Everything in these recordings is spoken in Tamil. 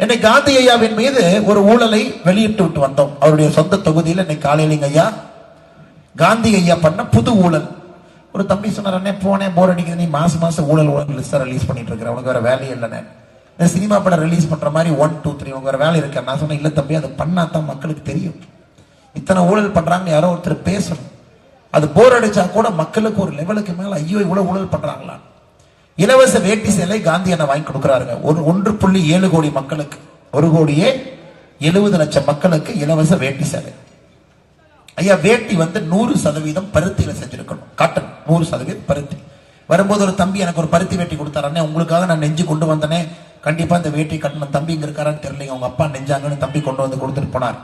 என்னை காந்தி ஐயாவின் மீது ஒரு ஊழலை வெளியிட்டு விட்டு வந்தோம். அவருடைய சொந்த தொகுதியில் இன்னைக்கு காலையிலங்க ஐயா காந்தி ஐயா பண்ண புது ஊழல். ஒரு தம்பி சொன்னார், அண்ணே போனேன் போர் அடிக்குது, நீ மாசம் ஊழல் லிஸ்ட் ரிலீஸ் பண்ணிட்டு இருக்கிற, உனக்கு வேற வேலையே இல்லைன்னு. இந்த சினிமா படம் ரிலீஸ் பண்ற மாதிரி 1, 2, 3 உங்க வேற வேலை இருக்க. நான் சொன்னேன், இல்ல தம்பி, அது பண்ணாதான் மக்களுக்கு தெரியும் இத்தனை ஊழல் பண்றாங்க, யாரோ ஒருத்தர் பேசணும். அது போர் அடிச்சா கூட மக்களுக்கு ஒரு லெவலுக்கு மேல ஐயோ இவ்வளவு ஊழல் பண்றாங்களா. இலவச வேட்டி சேலை காந்தி என்ன வாங்கி கொடுக்கிறாருங்க. 1.7 கோடி மக்களுக்கு, 1,70,00,000 மக்களுக்கு இலவச வேட்டி சேலை. ஐயா வேட்டி 100% பருத்தியில செஞ்சிருக்கணும், காட்டன் 100% பருத்தி. வரும்போது ஒரு தம்பி எனக்கு ஒரு பருத்தி வேட்டி கொடுத்தாரே, உங்களுக்காக நான் நெஞ்சு கொண்டு வந்தனே, கண்டிப்பா இந்த வேட்டி கட்டணும். தம்பி இங்க இருக்காரான்னு தெரியல, அவங்க அப்பா நெஞ்சாங்கன்னு தம்பி கொண்டு வந்து கொடுத்துட்டு போனார்.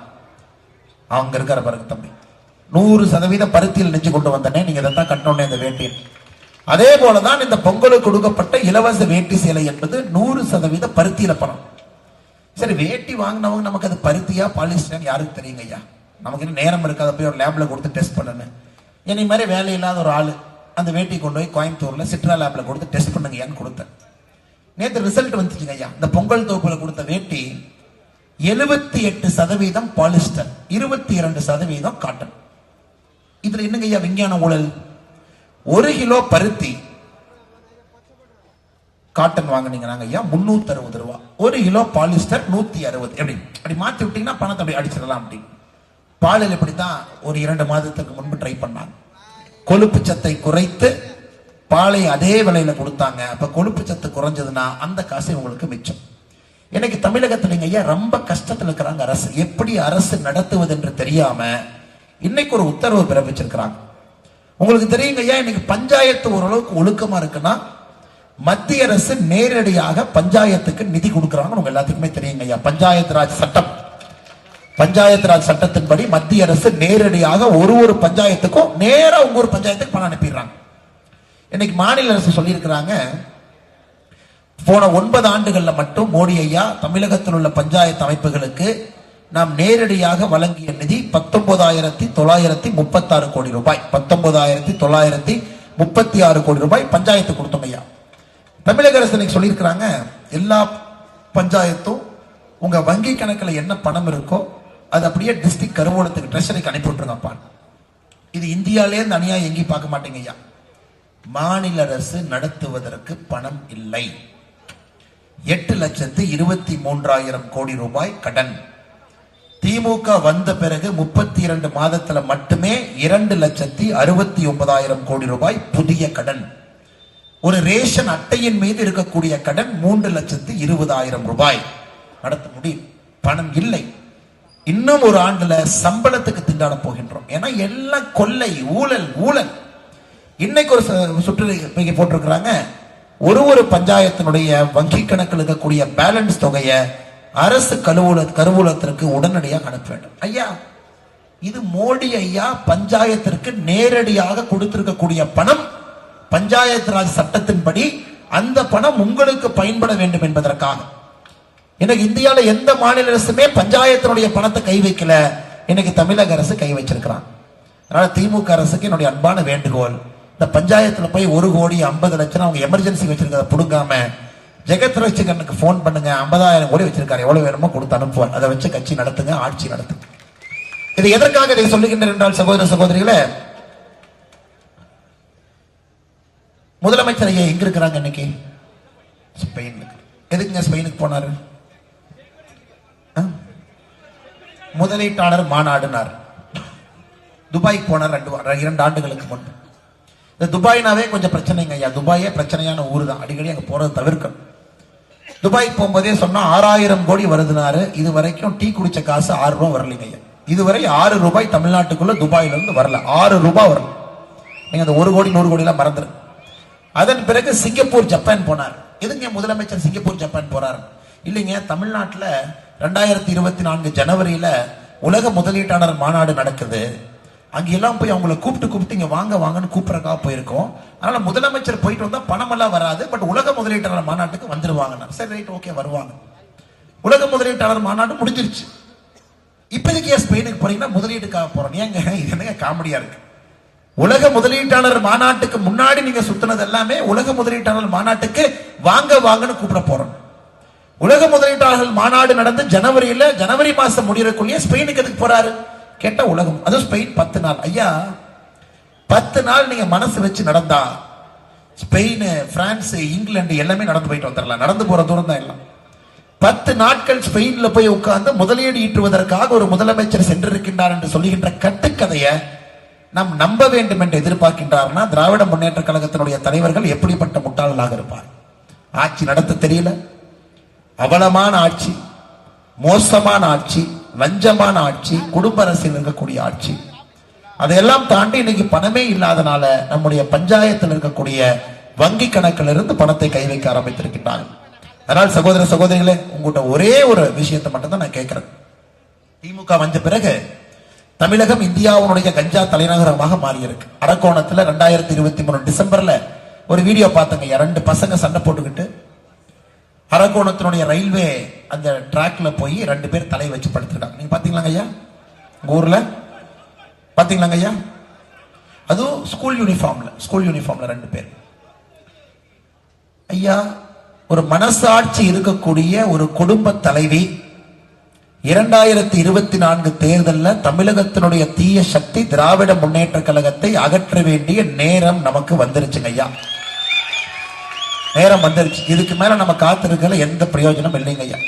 அவங்க இருக்கார பாருங்க தம்பி, 100% பருத்தியில் நெஞ்சு கொண்டு வந்தனே, நீங்க இதைத்தான் கட்டணும் இந்த வேட்டி. அதே போலதான் இந்த பொங்கலுக்கு கொடுக்கப்பட்ட இலவச வேட்டி சேலை என்பது 100% பருத்தியில பணம். சரி, வேட்டி வாங்கினவங்க நமக்கு அது பருத்தியா பாலிஸ்டர் யாருக்கு தெரியுங்க ஐயா. நமக்கு இன்னும் நேரம் இருக்காத போய் ஒரு லேப்ல கொடுத்து டெஸ்ட் பண்ணணும். என்னை மாதிரி வேலை இல்லாத ஒரு ஆளு அந்த வேட்டி கொண்டு போய் கோயம்புத்தூர்ல சிட்ரா லேப்ல கொடுத்து டெஸ்ட் பண்ணுங்கன்னு கொடுத்தேன். நேற்று ரிசல்ட் வந்துச்சுங்க ஐயா. இந்த பொங்கல் தொகுப்புல கொடுத்த வேட்டி 78% பாலிஸ்டர், 22% காட்டன். இதுல என்னங்க ஐயா விஞ்ஞான ஊழல். 1 கிலோ பருத்தி காட்டன் வாங்கினீங்க ஐயா 360 ரூபா, 1 கிலோ பாலிஸ்டர் 160. எப்படி அப்படி மாத்தி விட்டீங்கன்னா பணத்தை அப்படி அடிச்சிடலாம். அப்படி பாலில் இப்படித்தான் ஒரு 2 மாதத்துக்கு முன்பு ட்ரை பண்ணாங்க. கொழுப்பு சத்தை குறைத்து பாலை அதே விலையில கொடுத்தாங்க. அப்ப கொழுப்பு சத்து குறைஞ்சதுன்னா அந்த காசு உங்களுக்கு மிச்சம். இன்னைக்கு தமிழகத்துல ஐயா ரொம்ப கஷ்டத்துல இருக்கிறாங்க. அரசு எப்படி அரசு நடத்துவது என்று தெரியாம இன்னைக்கு ஒரு உத்தரவு பிறப்பிச்சிருக்கிறாங்க. உங்களுக்கு தெரியுங்க ஐயா, இன்னைக்கு பஞ்சாயத்து ஓரளவுக்கு ஒழுக்கமா இருக்குன்னா மத்திய அரசு நேரடியாக பஞ்சாயத்துக்கு நிதி கொடுக்கறாங்க. உங்க எல்லாத்துக்குமே தெரியுங்க ஐயா. பஞ்சாயத்து ராஜ் சட்டத்தின்படி மத்திய அரசு நேரடியாக ஒரு பஞ்சாயத்துக்கும் நேரா உங்க ஒரு பஞ்சாயத்துக்கு பணம் அனுப்பிடுறாங்க. இன்னைக்கு மாநில அரசு சொல்லி இருக்கிறாங்க, போன 9 ஆண்டுகள்ல மட்டும் மோடி ஐயா தமிழகத்தில் உள்ள பஞ்சாயத்து அமைப்புகளுக்கு நாம் நேரடியாக வழங்கிய நிதி 19,936 கோடி ரூபாய். 19,936 கோடி ரூபாய் பஞ்சாயத்து கொடுத்தோம் ஐயா. தமிழக அரசு இன்னைக்கு சொல்லியிருக்கிறாங்க, எல்லா பஞ்சாயத்தும் உங்க வங்கி கணக்கில் என்ன பணம் இருக்கோ அது அப்படியே டிஸ்ட்ரிக்ட் கருவூலத்துக்கு ட்ரெஷரிக்கு அனுப்பி விட்டுருங்கப்பா. இது இந்தியாலே தனியா எங்கேயும் பார்க்க மாட்டேங்க ஐயா. மாநில அரசு நடத்துவதற்கு பணம் இல்லை. 8,23,000 கோடி ரூபாய் கடன். திமுக வந்த பிறகு 32 மாதத்துல மட்டுமே 2,69,000 கோடி ரூபாய் புதிய கடன். ஒரு ரேஷன் அட்டையின் மீது இருக்கக்கூடிய கடன் 3,20,000 ரூபாய். நடத்த முடியும், பணம் இல்லை. இன்னும் ஒரு ஆண்டுல சம்பளத்துக்கு திண்டாட போகின்றோம். ஏன்னா எல்லாம் கொள்ளை, ஊழல் ஊழல். இன்னைக்கு ஒரு சுற்று போட்டிருக்கிறாங்க, ஒரு பஞ்சாயத்தினுடைய வங்கி கணக்கில் இருக்கக்கூடிய பேலன்ஸ் தொகையை அரசு கருவூலத்திற்கு உடனடியாக அனுப்ப வேண்டும். ஐயா, இது மோடி ஐயா பஞ்சாயத்திற்கு நேரடியாக கொடுத்திருக்கக்கூடிய பணம். பஞ்சாயத்து ராஜ் சட்டத்தின்படி அந்த பணம் உங்களுக்கு பயன்பட வேண்டும் என்பதற்காக. இன்னைக்கு இந்தியாவில் எந்த மாநில அரசுமே பஞ்சாயத்தினுடைய பணத்தை கை வைக்கல. இன்னைக்கு தமிழக அரசு கை வச்சிருக்கிறான். அதனால திமுக அரசுக்கு என்னுடைய அன்பான வேண்டுகோள், இந்த பஞ்சாயத்துல போய் 1,50,00,000 அவங்க எமர்ஜென்சி வச்சிருக்கிறத புடுங்காம ஜெகத் ரட்சகனுக்கு போன் பண்ணுங்க. 50,000 கோடி வச்சிருக்காரு, எவ்வளவு வேணுமோ கொடுத்து அனுப்புவார். அதை வச்சு கட்சி நடத்துங்க, ஆட்சி நடத்துங்க. இது எதற்காக இதை சொல்லுகின்றனர் என்றால், சகோதர சகோதரிகளே, முதலமைச்சர் ஐயா எங்க இருக்கிறாங்க இன்னைக்கு? ஸ்பெயினுக்கு. எதுக்குங்க ஸ்பெயினுக்கு போனாரு? முதலீட்டாளர் மாநாடுனார். துபாய்க்கு போனார் 2 ஆண்டுகளுக்கு முன்பு. இந்த துபாய்னாவே கொஞ்சம் பிரச்சனைங்க ஐயா. துபாயே பிரச்சனையான ஊர் தான், அடிக்கடி அங்க போறது தவிர்க்கணும். துபாய்க்கு போகும்போதே சொன்னா 6,000 கோடி வருதுனாரு. இது வரைக்கும் டீ குடிச்ச காசு 6 ரூபாய் வரலைங்க ஐயா. இதுவரை 6 ரூபாய் தமிழ்நாட்டுக்குள்ள துபாயில இருந்து வரல. 6 ரூபாய் வரல. நீங்க அந்த 1 கோடி 100 கோடி எல்லாம் மறந்துரு. அதன் பிறகு சிங்கப்பூர் ஜப்பான் போனார். எதுங்க முதலமைச்சர் சிங்கப்பூர் ஜப்பான் போறாரு? இல்லைங்க, தமிழ்நாட்டில் 2024 ஜனவரியில உலக முதலீட்டாளர் மாநாடு நடக்குது. அங்கெல்லாம் போய் அவங்களை கூப்பிட்டு இங்க வாங்க வாங்கன்னு கூப்பிடறக்காக போயிருக்கோம். அதனால முதலமைச்சர் போயிட்டு வந்தா பணம் எல்லாம் வராது, பட் உலக முதலீட்டாளர் மாநாட்டுக்கு வந்துருவாங்க. சரி, ரைட், ஓகே, வருவாங்க. உலக முதலீட்டாளர் மாநாடு முடிஞ்சிருச்சு. இப்போதைக்கு ஸ்பெயினுக்கு போறீங்கன்னா முதலீட்டுக்காக போறோம். ஏங்க இது என்னங்க காமெடியா இருக்கு? உலக முதலீட்டாளர் மாநாட்டுக்கு முன்னாடி நீங்க சுத்தினது எல்லாமே உலக முதலீட்டாளர் மாநாட்டுக்கு வாங்க வாங்கன்னு கூப்பிட போறோம். உலக முதலீட்டாளர்கள் மாநாடு நடந்து ஜனவரி மாசம் முடியறக்குள்ளேயே ஸ்பெயினுக்கு எதுக்கு போறாரு கேட்டா உலகம், அதுவும் ஸ்பெயின் 10 நாள். ஐயா 10 நாள் நீங்க மனசு வச்சு நடந்தா ஸ்பெயின், பிரான்ஸ், இங்கிலாந்து எல்லாமே நடந்து போயிட்டு வந்துடலாம். நடந்து போற தூரம் தான் எல்லாம். 10 நாட்கள் ஸ்பெயின்ல போய் உட்கார்ந்து முதலீடு ஈட்டுவதற்காக ஒரு முதலமைச்சர் சென்றிருக்கின்றார் என்று சொல்லுகின்ற கட்டுக்கதையை நாம் நம்ப வேண்டும் என்று எதிர்பார்க்கின்றார்னா திராவிட முன்னேற்ற கழகத்தினுடைய தலைவர்கள் எப்படிப்பட்ட முட்டாளர்களாக இருப்பார்? ஆட்சி நடத்த தெரியல, அவலமான ஆட்சி, மோசமான ஆட்சி, லஞ்சமான ஆட்சி, குடும்ப அரசியல் இருக்கக்கூடிய ஆட்சி. அதையெல்லாம் தாண்டி இன்னைக்கு பணமே இல்லாதனால நம்முடைய பஞ்சாயத்தில் இருக்கக்கூடிய வங்கி கணக்கில் இருந்து பணத்தை கை வைக்க ஆரம்பித்திருக்கின்றார்கள். அதனால் சகோதர சகோதரிகளே, உங்கள்கிட்ட ஒரே ஒரு விஷயத்தை மட்டும் தான் நான் கேட்கிறேன். திமுக வந்த பிறகு தமிழகம் இந்தியாவுடைய கஞ்சா தலைநகரமாக மாறி இருக்கு. அரக்கோணத்துல 2023 டிசம்பர்ல ஒரு வீடியோ பார்த்தங்க. 2 பசங்க சண்டை போட்டுக்கிட்டு அரக்கோணத்தினுடைய ரயில்வே அந்த டிராக்ல போய் 2 பேர் தலை வச்சு படுத்திருக்காங்க. நீங்க பாத்தீங்களாங்க ஐயா? உங்க ஊர்ல பாத்தீங்களாங்க ஐயா? அதுவும் ஸ்கூல் யூனிஃபார்ம்ல 2 பேர். ஐயா, ஒரு மனசாட்சி இருக்கக்கூடிய ஒரு குடும்ப தலைவி 2024 தேர்தலில் தமிழகத்தினுடைய தீய சக்தி திராவிட முன்னேற்ற கழகத்தை அகற்ற வேண்டிய நேரம் நமக்கு வந்துருச்சுங்க ஐயா. நேரம் வந்துருச்சு. இதுக்கு மேல நம்ம காத்திருக்கல எந்த பிரயோஜனம் இல்லைங்க ஐயா.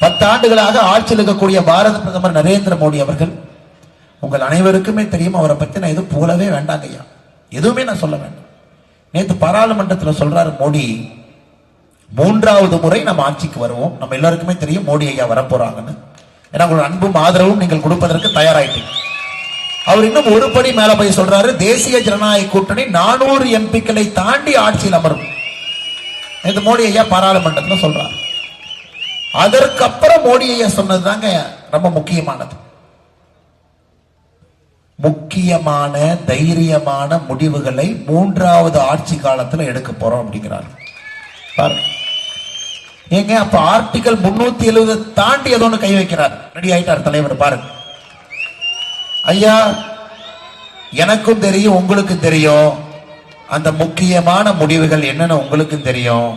10 ஆண்டுகளாக ஆட்சியில் இருக்கக்கூடிய பாரத பிரதமர் நரேந்திர மோடி அவர்கள், உங்கள் அனைவருக்குமே தெரியும், அவரை பத்தி நான் எதுவும் போலவே வேண்டாங்க ஐயா, எதுவுமே நான் சொல்ல வேண்டாம். நேற்று பாராளுமன்றத்தில் சொல்றாரு மோடி, 3வது முறை நம்ம ஆட்சிக்கு வருவோம். நம்ம எல்லாருக்குமே தெரியும் மோடி ஐயா வரப்போறாங்கன்னு. ஏன்னா உங்களோட அன்பும் ஆதரவும் நீங்கள் கொடுப்பதற்கு தயாராயிட்டீங்க. அவர் இன்னும் ஒரு படி மேல போய் சொல்றாரு, தேசிய ஜனநாயக கூட்டணி 400 எம்பிக்களை தாண்டி ஆட்சியில் அமரும். இந்த மோடி ஐயா பாராளுமன்றத்தில் சொல்றாரு. அதற்கப்புறம் மோடி ஐயா சொன்னதுதாங்க ரொம்ப முக்கியமானது. முக்கியமான தைரியமான முடிவுகளை 3வது ஆட்சி காலத்தில் எடுக்க போறோம் அப்படிங்கிறார். பாருங்க ஏங்க, அப்ப ஆர்டிகல் 370 தாண்டி ஏதோ ஒன்று கை வைக்கிறார். ரெடி ஆயிட்டார் தலைவர். பாருங்க ஐயா, எனக்கும் தெரியும், உங்களுக்கும் தெரியும், அந்த முக்கியமான முடிவுகள் என்னன்னு உங்களுக்கும் தெரியும்.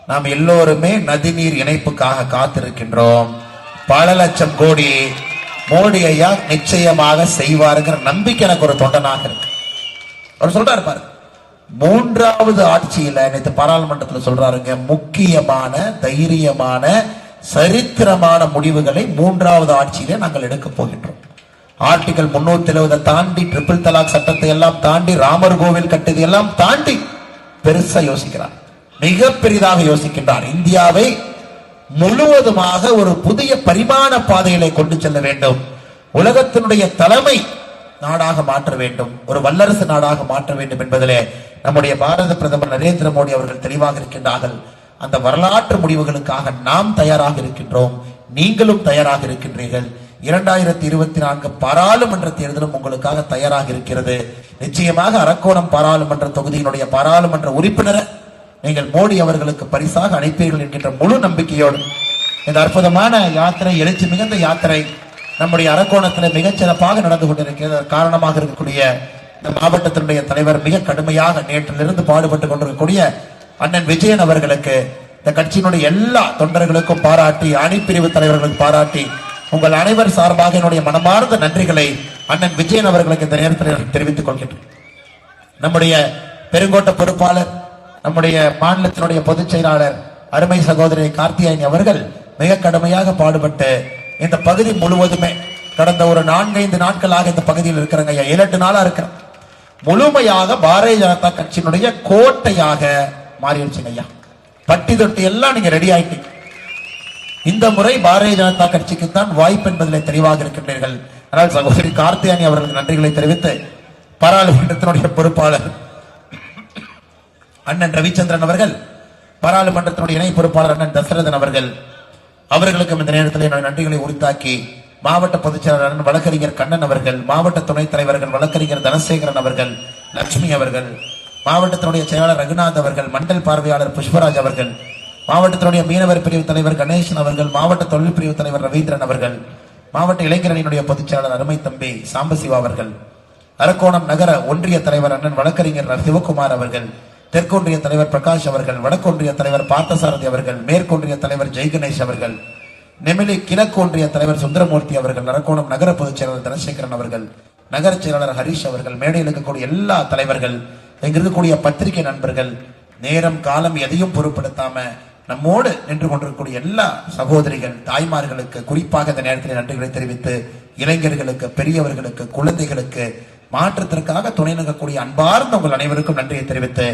நாம் எல்லோருமே நதிநீர் இணைப்புக்காக காத்திருக்கின்றோம். பல லட்சம் கோடி மோடி ஐயா நிச்சயமாக செய்வாருங்கிற நம்பிக்கை எனக்கு ஒரு தொண்டனாக இருக்கு. அவர் சொல்றாரு பாரு, 3வது ஆட்சியில நேற்று பாராளுமன்றத்தில் சொல்றாருங்க, முக்கியமான தைரியமான சரித்திரமான முடிவுகளை 3வது ஆட்சியில நாங்கள் எடுக்க போகின்றோம். ஆர்டிகல் 370 தாண்டி ட்ரிபிள் தலாக் சட்டத்தை எல்லாம் தாண்டி ராமர் கோவில் கட்டது எல்லாம் தாண்டி பெருசா யோசிக்கிறார், மிக பெரிதாக யோசிக்கின்றார். இந்தியாவை முழுவதுமாக ஒரு புதிய பரிமாண பாதைகளை கொண்டு செல்ல வேண்டும், உலகத்தினுடைய தலைமை நாடாக மாற்ற வேண்டும், ஒரு வல்லரசு நாடாக மாற்ற வேண்டும் என்பதிலே நம்முடைய பாரத பிரதமர் நரேந்திர மோடி அவர்கள் தெளிவாக இருக்கின்றார்கள். அந்த வரலாற்று முடிவுகளுக்காக நாம் தயாராக இருக்கின்றோம், நீங்களும் தயாராக இருக்கின்றீர்கள். 2024 பாராளுமன்ற தேர்தலும் உங்களுக்காக தயாராக இருக்கிறது. நிச்சயமாக அரக்கோணம் பாராளுமன்ற தொகுதியினுடைய பாராளுமன்ற உறுப்பினரை நீங்கள் மோடி அவர்களுக்கு பரிசாக அனுப்பீர்கள் என்கின்ற முழு நம்பிக்கையோடு இந்த அற்புதமான யாத்திரை, எழுச்சி மிகுந்த யாத்திரை நம்முடைய அரக்கோணத்தில் மிகச்சிறப்பாக நடந்து கொண்டிருக்கிறது. காரணமாக இருக்கக்கூடிய இந்த மாவட்டத்தினுடைய தலைவர், மிக கடுமையாக நேற்றிலிருந்து பாடுபட்டுக் கொண்டிருக்கக்கூடிய அண்ணன் விஜயன் அவர்களுக்கு, இந்த கட்சியினுடைய எல்லா தொண்டர்களுக்கும் பாராட்டி, அணிப்பிரிவு தலைவர்களுக்கு பாராட்டி, உங்கள் அனைவர் சார்பாக என்னுடைய மனமார்ந்த நன்றிகளை அண்ணன் விஜயன் அவர்களுக்கு இந்த நேரத்தில் தெரிவித்துக் கொள்கின்றேன். நம்முடைய பெருங்கோட்ட பொறுப்பாளர், நம்முடைய மாநிலத்தினுடைய பொதுச் செயலாளர் அருமை சகோதரி கார்த்தியாயனி அவர்கள் மிக கடுமையாக பாடுபட்டு இந்த பகுதி முழுவதுமே கடந்த ஒரு 4-5 நாட்களாக இந்த பகுதியில் இருக்கிறாங்க, 7-8 நாளா இருக்கிற முழுமையாக பாரதிய ஜனதா கட்சியினுடைய கோட்டையாக மாறிடுச்சுங்க ஐயா. பட்டி தொட்டி எல்லாம் நீங்க ரெடி ஆயிட்டீங்க. இந்த முறை பாரதிய ஜனதா கட்சிக்கு தான் வாய்ப்பு என்பதில் தெளிவாக இருக்கின்றீர்கள். ஆனால் சகோதரி கார்த்தியாயனி அவர்களுக்கு நன்றிகளை தெரிவித்து, பாராளுமன்றத்தினுடைய பொறுப்பாளர் அண்ணன் ரவிச்சந்திரன் அவர்கள், பாராளுமன்றத்தினுடைய இணை பொறுப்பாளர் அண்ணன் தசரதன் அவர்களுக்கும் இந்த நேரத்தில் என்னுடைய நன்றிகளை உரித்தாக்கி, மாவட்ட பொதுச் செயலாளர் வழக்கறிஞர் கண்ணன் அவர்கள், மாவட்ட துணைத் தலைவர்கள் வழக்கறிஞர் தனசேகரன் அவர்கள், லட்சுமி அவர்கள், மாவட்டத்தினுடைய செயலாளர் ரகுநாத் அவர்கள், மண்டல் பார்வையாளர் புஷ்பராஜ் அவர்கள், மாவட்டத்தினுடைய மீனவர் பிரிவு தலைவர் கணேசன் அவர்கள், மாவட்ட தொழில் பிரிவு தலைவர் ரவீந்திரன் அவர்கள், மாவட்ட இளைஞரணியினுடைய பொதுச் செயலாளர் அருமை தம்பி சாம்பசிவா அவர்கள், அரக்கோணம் நகர ஒன்றிய தலைவர் அண்ணன் வழக்கறிஞர் சிவகுமார் அவர்கள், தெற்கொன்றிய தலைவர் பிரகாஷ் அவர்கள், வடக்கொன்றிய தலைவர் பார்த்தசாரதி அவர்கள், மேற்கொன்றிய தலைவர் ஜெய்கணேஷ் அவர்கள், நெமிலி கிழக்கொன்றிய தலைவர் சுந்தரமூர்த்தி அவர்கள், அரக்கோணம் நகர பொதுச் செயலாளர் தனசேகரன் அவர்கள், நகர செயலாளர் ஹரிஷ் அவர்கள், மேடையில் இருக்கக்கூடிய எல்லா தலைவர்கள், இங்க இருக்கக்கூடிய பத்திரிகை நண்பர்கள், நேரம் காலம் எதையும் பொருட்படுத்தாம நம்மோடு நின்று கொண்டிருக்கக்கூடிய எல்லா சகோதரிகள் தாய்மார்களுக்கு குறிப்பாக இந்த நேரத்தில் நன்றிகளை தெரிவித்து, இளைஞர்களுக்கு, பெரியவர்களுக்கு, குழந்தைகளுக்கு, மாற்றத்திற்காக துணை நிற்கக்கூடிய அன்பார்ந்த உங்கள் அனைவருக்கும் நன்றியை தெரிவித்து,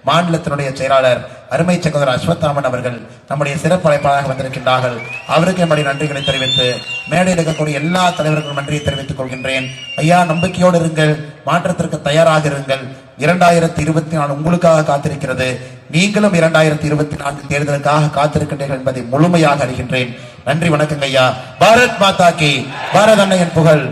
மாநிலத்தினுடைய செயலாளர் அருமை சகோதரர் அஸ்வத்தாமன் அவர்கள் நம்முடைய சிறப்பு அழைப்பாளராக வந்திருக்கின்றார்கள். அவருக்கு நம்முடைய நன்றிகளை தெரிவித்து, மேடையில் இருக்கக்கூடிய எல்லா தலைவர்களும் நன்றியை தெரிவித்துக் கொள்கின்றேன். ஐயா, நம்பிக்கையோடு இருங்கள், மாற்றத்திற்கு தயாராக இருங்கள். 2024 உங்களுக்காக காத்திருக்கிறது. நீங்களும் 2024 தேர்தலுக்காக காத்திருக்கின்றீர்கள் என்பதை முழுமையாக அறிகின்றேன். நன்றி, வணக்கங்க ஐயா. பாரத் மாதா கி, பாரத் அன்னையின் புகழ்.